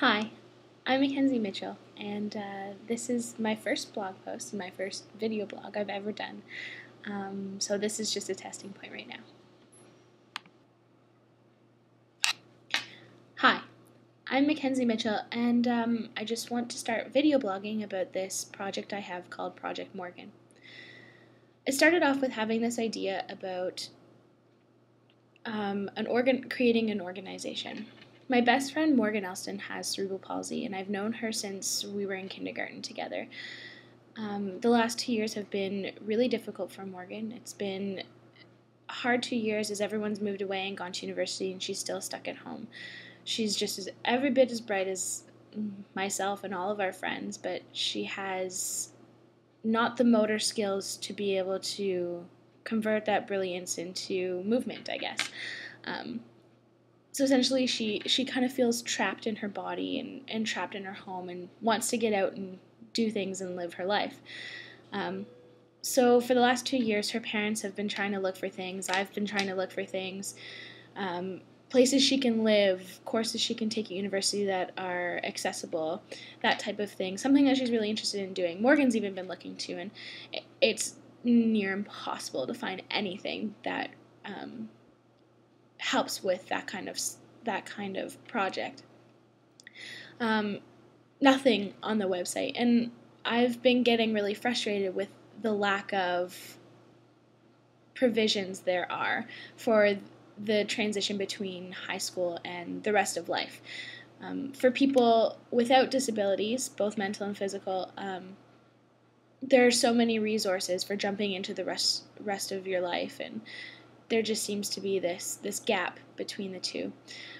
Hi, I'm Mackenzie Mitchell, and this is my first blog post and my first video blog I've ever done. So this is just a testing point right now. Hi, I'm Mackenzie Mitchell, and I just want to start video blogging about this project I have called Project Morgan. It started off with having this idea about creating an organization. My best friend Morgan Elston has cerebral palsy, and I've known her since we were in kindergarten together. The last 2 years have been really difficult for Morgan. It's been a hard 2 years as everyone's moved away and gone to university, and she's still stuck at home. She's just every bit as bright as myself and all of our friends, but she has not the motor skills to be able to convert that brilliance into movement, I guess. So essentially she kind of feels trapped in her body and trapped in her home and wants to get out and do things and live her life. So for the last 2 years, her parents have been trying to look for things. I've been trying to look for things, places she can live, courses she can take at university that are accessible, that type of thing, something that she's really interested in doing. Morgan's even been looking to, and it's near impossible to find anything that helps with that kind of project. Nothing on the website, and I've been getting really frustrated with the lack of provisions there are for the transition between high school and the rest of life. For people without disabilities, both mental and physical, there are so many resources for jumping into the rest of your life, and there just seems to be this gap between the two.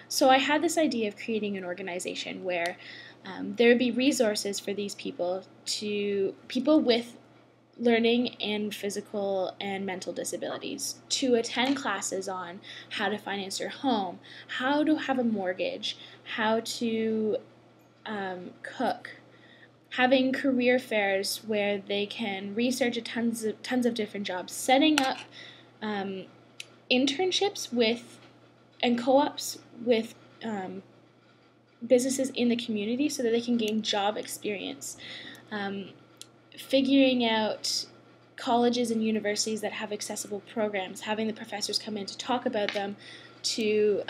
So I had this idea of creating an organization where there would be resources for these people with learning and physical and mental disabilities to attend classes on how to finance your home, how to have a mortgage, how to cook, having career fairs where they can research tons of different jobs, setting up internships and co-ops with businesses in the community so that they can gain job experience, figuring out colleges and universities that have accessible programs, having the professors come in to talk about them, to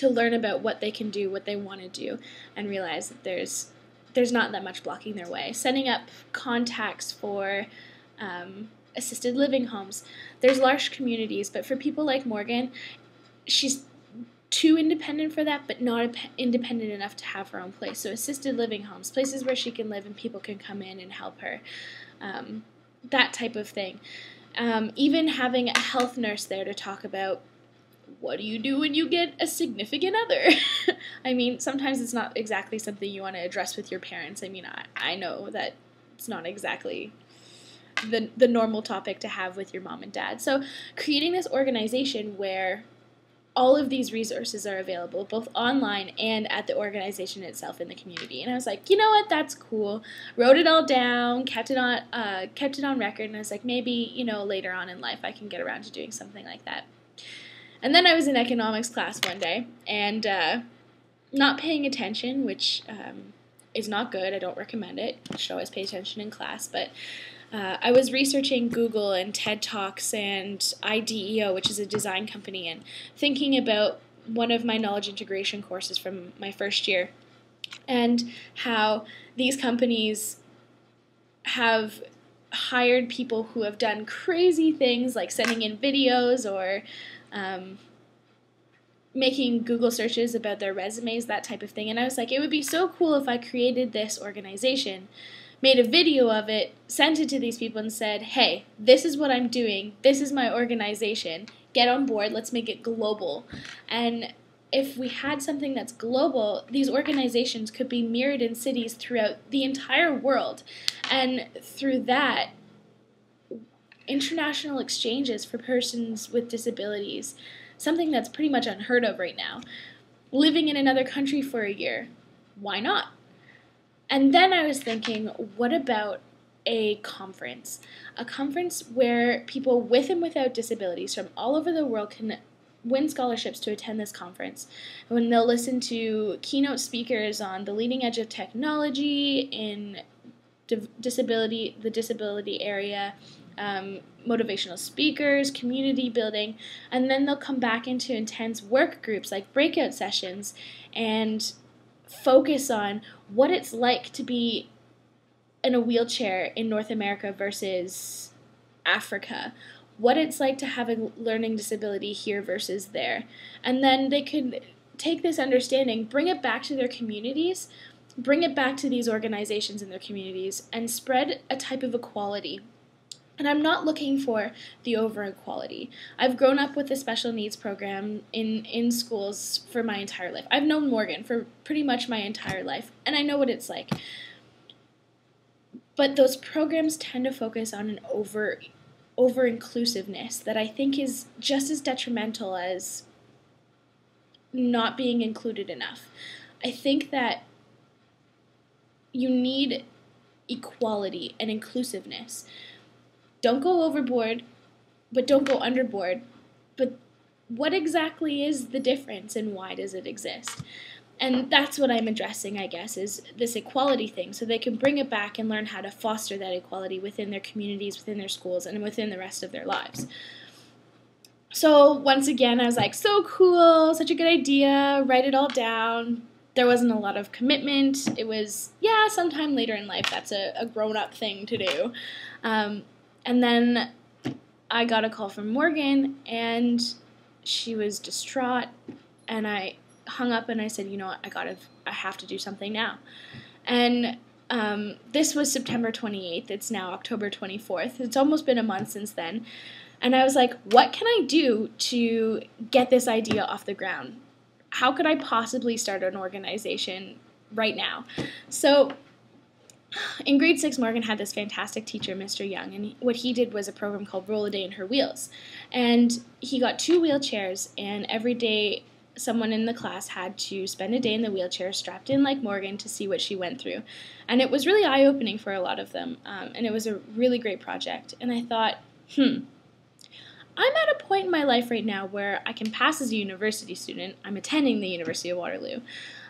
learn about what they can do, what they want to do, and realize that there's not that much blocking their way. Setting up contacts for assisted living homes. There's large communities, but for people like Morgan, she's too independent for that, but not independent enough to have her own place. So assisted living homes, places where she can live and people can come in and help her, that type of thing. Even having a health nurse there to talk about what do you do when you get a significant other. I mean, sometimes it's not exactly something you want to address with your parents. I mean, I know that it's not exactly the normal topic to have with your mom and dad. So creating this organization where all of these resources are available, both online and at the organization itself in the community. And I was like, you know what, that's cool. Wrote it all down, kept it on record, and I was like, maybe, later on in life I can get around to doing something like that. And then I was in economics class one day, and not paying attention, which is not good. I don't recommend it. You should always pay attention in class, but I was researching Google and TED Talks and IDEO, which is a design company, and thinking about one of my knowledge integration courses from my first year and how these companies have hired people who have done crazy things like sending in videos or making Google searches about their resumes, that type of thing. And I was like, it would be so cool if I created this organization, made a video of it, sent it to these people and said, hey, this is what I'm doing, this is my organization, get on board, let's make it global. And if we had something that's global, these organizations could be mirrored in cities throughout the entire world. And through that, international exchanges for persons with disabilities, something that's pretty much unheard of right now. Living in another country for a year, why not? And then I was thinking, what about a conference? A conference where people with and without disabilities from all over the world can win scholarships to attend this conference, when they'll listen to keynote speakers on the leading edge of technology in the disability area, motivational speakers, community building, and then they'll come back into intense work groups like breakout sessions and focus on what it's like to be in a wheelchair in North America versus Africa, what it's like to have a learning disability here versus there. And then they could take this understanding, bring it back to their communities, bring it back to these organizations in their communities, and spread a type of equality. And I'm not looking for the over-equality. I've grown up with a special needs program in schools for my entire life. I've known Morgan for pretty much my entire life, and I know what it's like. But those programs tend to focus on an over-inclusiveness that I think is just as detrimental as not being included enough. I think that you need equality and inclusiveness. Don't go overboard, but don't go underboard. But what exactly is the difference and why does it exist? And that's what I'm addressing, I guess, is this equality thing, so they can bring it back and learn how to foster that equality within their communities, within their schools, and within the rest of their lives. So once again, I was like, so cool, such a good idea, write it all down. There wasn't a lot of commitment. It was, yeah, sometime later in life, that's a grown-up thing to do. And then I got a call from Morgan, and she was distraught, and I hung up and I said, you know what, I have to do something now. And this was September 28th. It's now October 24th. It's almost been a month since then. And I was like, what can I do to get this idea off the ground? How could I possibly start an organization right now? So in grade 6, Morgan had this fantastic teacher, Mr. Young, and what he did was a program called Roll a Day in Her Wheels. And he got 2 wheelchairs, and every day someone in the class had to spend a day in the wheelchair strapped in like Morgan to see what she went through. And it was really eye-opening for a lot of them, and it was a really great project. And I thought, I'm at a point in my life right now where I can pass as a university student. I'm attending the University of Waterloo.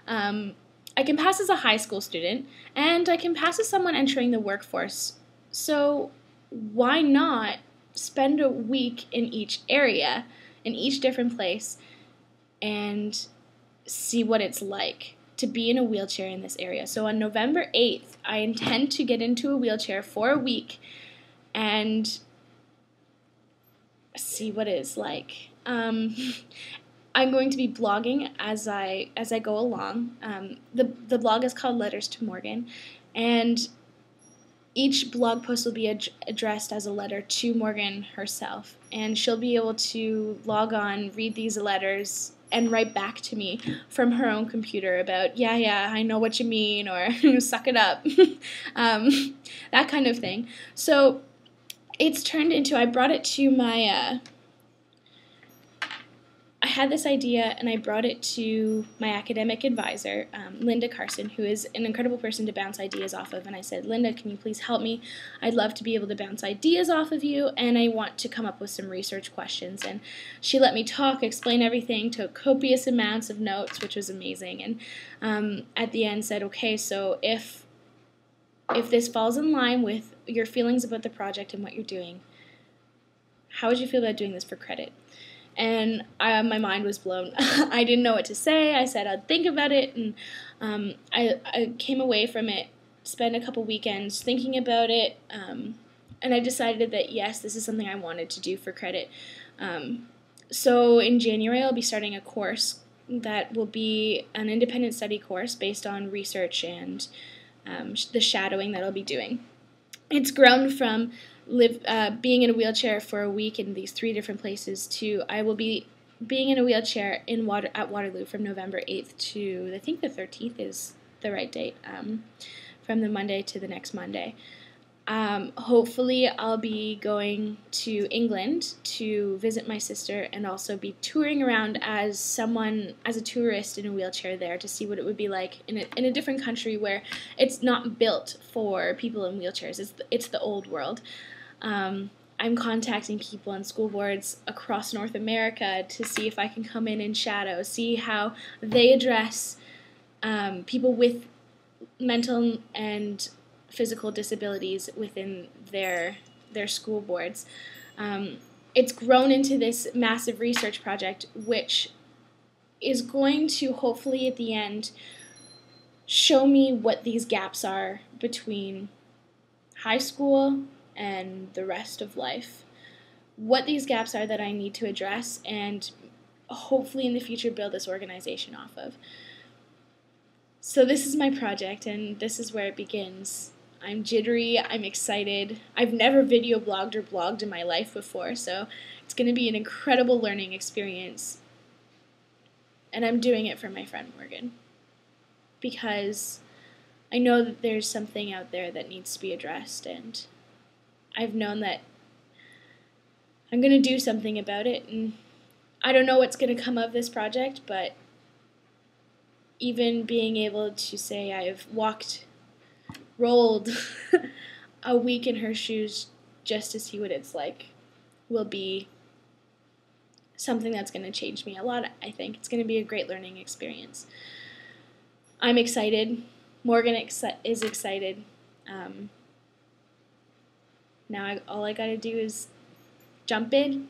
I can pass as a high school student, and I can pass as someone entering the workforce. So why not spend a week in each area, in each different place, and see what it's like to be in a wheelchair in this area. So on November 8th, I intend to get into a wheelchair for a week and see what it's like. I'm going to be blogging as I go along. The blog is called Letters to Morgan, and each blog post will be addressed as a letter to Morgan herself, and she'll be able to log on, read these letters, and write back to me from her own computer about, yeah, I know what you mean, or suck it up, that kind of thing. So it's turned into, I brought it to my, I had this idea and I brought it to my academic advisor, Linda Carson, who is an incredible person to bounce ideas off of. And I said, Linda, can you please help me? I'd love to be able to bounce ideas off of you, and I want to come up with some research questions. And she let me talk, explain everything, took copious amounts of notes, which was amazing. And at the end said, okay, so if this falls in line with your feelings about the project and what you're doing, how would you feel about doing this for credit? And my mind was blown. I didn't know what to say. I said I'd think about it, and I came away from it, spent a couple weekends thinking about it, and I decided that, yes, this is something I wanted to do for credit. So in January, I'll be starting a course that will be an independent study course based on research and the shadowing that I'll be doing. It's grown from being in a wheelchair for a week in these 3 different places to I will be being in a wheelchair at Waterloo from November 8th to, I think the 13th is the right date, from the Monday to the next Monday. Hopefully I'll be going to England to visit my sister and also be touring around as a tourist in a wheelchair there to see what it would be like in a different country where it's not built for people in wheelchairs. It's the old world. I'm contacting people on school boards across North America to see if I can come in and shadow, see how they address people with mental and physical disabilities within their school boards. It's grown into this massive research project, which is going to hopefully at the end show me what these gaps are between high school and the rest of life. What these gaps are that I need to address, and hopefully in the future build this organization off of. So this is my project, and this is where it begins. I'm jittery, I'm excited. I've never video blogged or blogged in my life before, so it's going to be an incredible learning experience. And I'm doing it for my friend Morgan, because I know that there's something out there that needs to be addressed, and I've known that I'm going to do something about it, and I don't know what's going to come of this project, but even being able to say I've rolled a week in her shoes just to see what it's like will be something that's going to change me a lot, I think. It's going to be a great learning experience. I'm excited. Morgan is excited. Now all I got to do is jump in